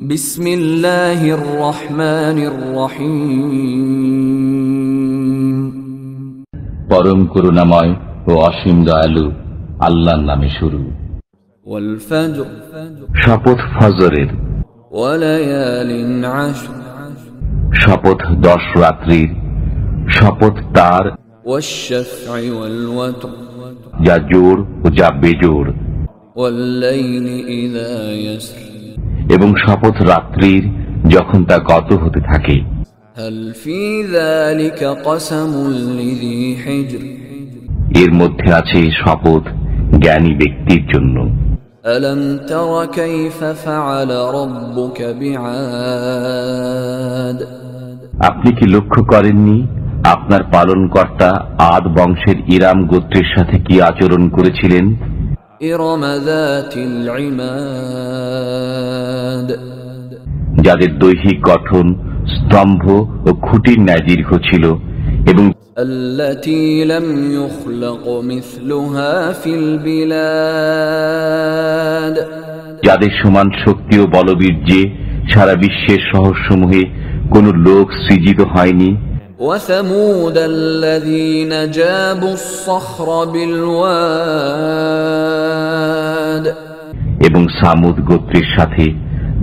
বিসমিল্লাহির রহমানির রহিম। পরম করুণাময় ও অসীম দয়ালু আল্লাহর নামে শুরু। ওয়াল ফাজর, শপথ ফজরের। ওয়া লায়ালিন আশর, শপথ 10 রাত্রির। শপথ তার, ওয়াশ শাফঈ ওয়াল ওয়াতর, যা জোড় ও যা বেজোড়। ওয়াল লাইলি ইযা ইয়াসর, এবং শপথ রাত্রির যখন তা গত হতে থাকে। হাল ফী যালিকা কসমুল লিযী হিজর, এর মধ্যে আছে শপথ জ্ঞানী ব্যক্তির জন্য। আলাম তারা কাইফা ফাআলা রাব্বুকা বিআদ, আপনি কি লক্ষ্য করেননি আপনার পালনকর্তা আদ বংশের ইরাম গোত্রের সাথে কি আচরণ করেছিলেন? ইরম যাতিল ইমাদ, যাদের দৈহিক গঠন স্তম্ভ ও খুঁটির ন্যায় দীর্ঘ ছিল, এবং আল্লাতী লাম ইউখলাক মিসলুহা ফিল বিলাদ, যাদের সমান শক্তি ও বলবীর্যে সারা বিশ্বের শহরসমূহে কোন লোক সৃজিত হয়নি। ওয়া সামুদ আল্লাযীনা জাবুস সখরা বিল ওয়াদ, এবং সামুদ গোত্রের সাথে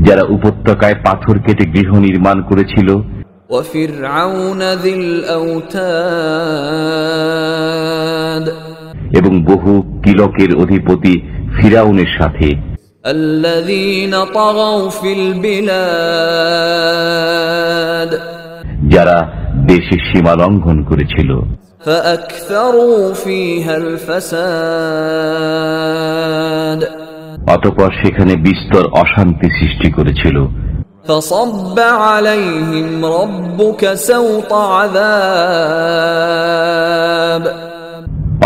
যারা উপত্যকায় পাথর কেটে গৃহ নির্মাণ করেছিল। ওয়া ফিরআউনা যিল আওতাদ, এবং বহু কিলকের অধিপতি ফিরাউনের সাথে, আল্লাযীনা তাগাউ ফিল বিলাদ, যারা দেশের সীমা লঙ্ঘন করেছিল। ফাআকসারু ফীহাল ফাসাদ, অতঃপর সেখানে বিস্তর অশান্তি সৃষ্টি করেছিল। فصب عليهم ربك سوط عذاب,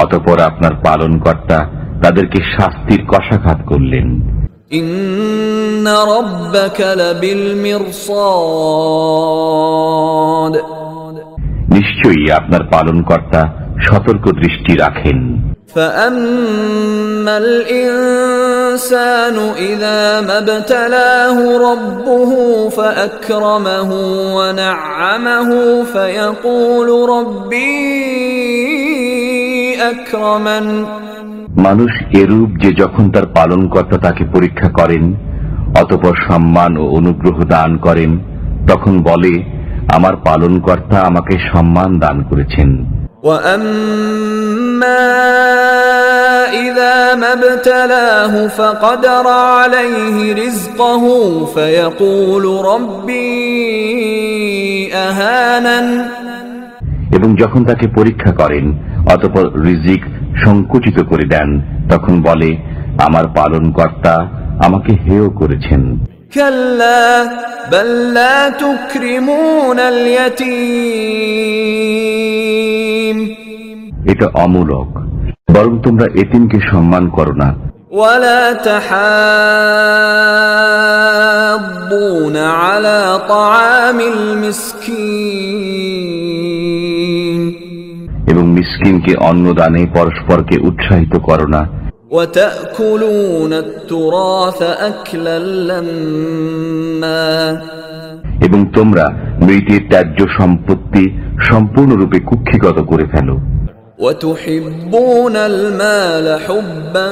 অতঃপর আপনার পালনকর্তা তাদেরকে শাস্তির কষাঘাত করলেন। إن ربك لبالمرصاد, নিশ্চয়ই আপনার পালনকর্তা সতর্ক দৃষ্টি রাখেন। فأما الإنسان إذا ما ابتلاه ربه فأكرمه ونعمه فيقول ربي أكرمن, মানুষ এরূপ যে যখন তার পালনকর্তা তাকে পরীক্ষা করেন অতঃপর সম্মান ও অনুগ্রহ দান করেন, তখন বলে আমার পালনকর্তা আমাকে সম্মান দান করেছেন। وأما إذا ما ابتلاه فقدر عليه رزقه فيقول ربي أهانن, এবং যখন তাকে পরীক্ষা করেন অতঃপর রিজিক সংকুচিত করে দেন, তখন বলে আমার পালনকর্তা আমাকে হেয় করেছেন। كلا بل لا تكرمون اليتيم, এটা অমূলক, বরং তোমরা এতিমকে সম্মান করো না। ولا تحاضون على طعام المسكين, এবং মিসকিনকে অন্নদানে পরস্পরকে উৎসাহিত করো না। وتأكلون التراث أكلا لما, এবং তোমরা মৃতের ত্যায্য সম্পত্তি সম্পূর্ণরূপে কুক্ষিগত করে ফেলো। وتحبون المال حبا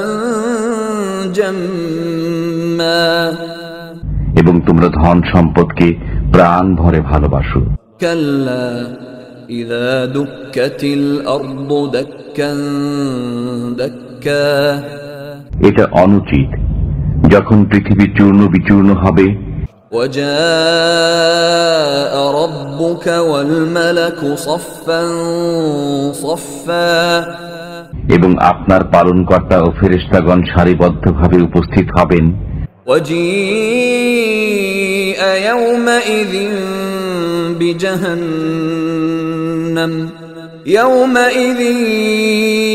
جما, এবং তোমরা ধন সম্পদকে প্রাণ ভরে ভালোবাসো। كلا إذا دكت الأرض دكا دكا, এটা অনুচিত যখন পৃথিবী চূর্ণ বিচূর্ণ হবে। وجاء ربك والملك صفا صفا, এবং আপনার পালনকর্তা ও ফেরেশতাগণ সারিবদ্ধভাবে উপস্থিত হবেন। وجيء يومئذ بجهنم يومئذ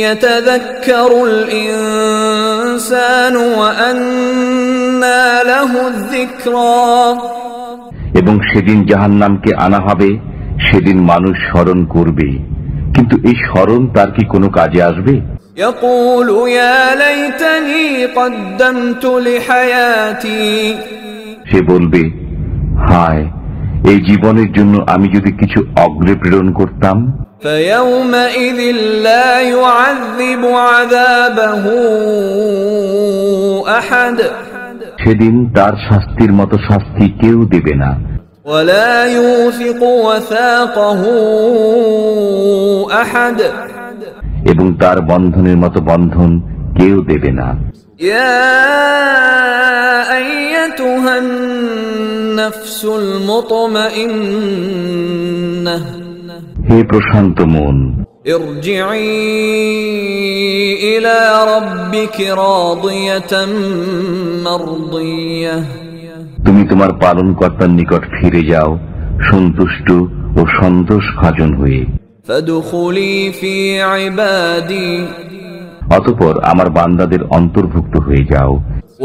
يتذكر الإنسان وأنى له الذكرى, এবং সেদিন জাহান্নামকে আনা হবে। সেদিন মানুষ স্মরণ করবে, কিন্তু এই স্মরণ তার কি কোনো কাজে আসবে? يقول يا ليتني قدمت لحياتي, সে বলবে, হায়, এই জীবনের জন্য আমি যদি কিছু অগ্রে প্রেরণ করতাম। فيومئذ لا يعذب عذابه أحد সেদিন তার শাস্তির মতো শাস্তি কেউ দেবে না, ولا يوثق وثاقه أحد এবং তার বন্ধনের মতো বন্ধন কেউ দেবে না। يا أيتها النفس المطمئنة হে প্রশান্ত মন, ارجعي إلى ربك راضية مرضية তুমি তোমার পালনকর্তার নিকট ফিরে যাও সন্তুষ্ট ও সন্তোষ ভাজন হয়ে। فادخلي في عبادي অতঃপর আমার বান্দাদের অন্তর্ভুক্ত হয়ে যাও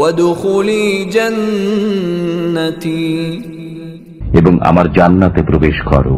وادخلي جنتي এবং আমার জান্নাতে প্রবেশ করো।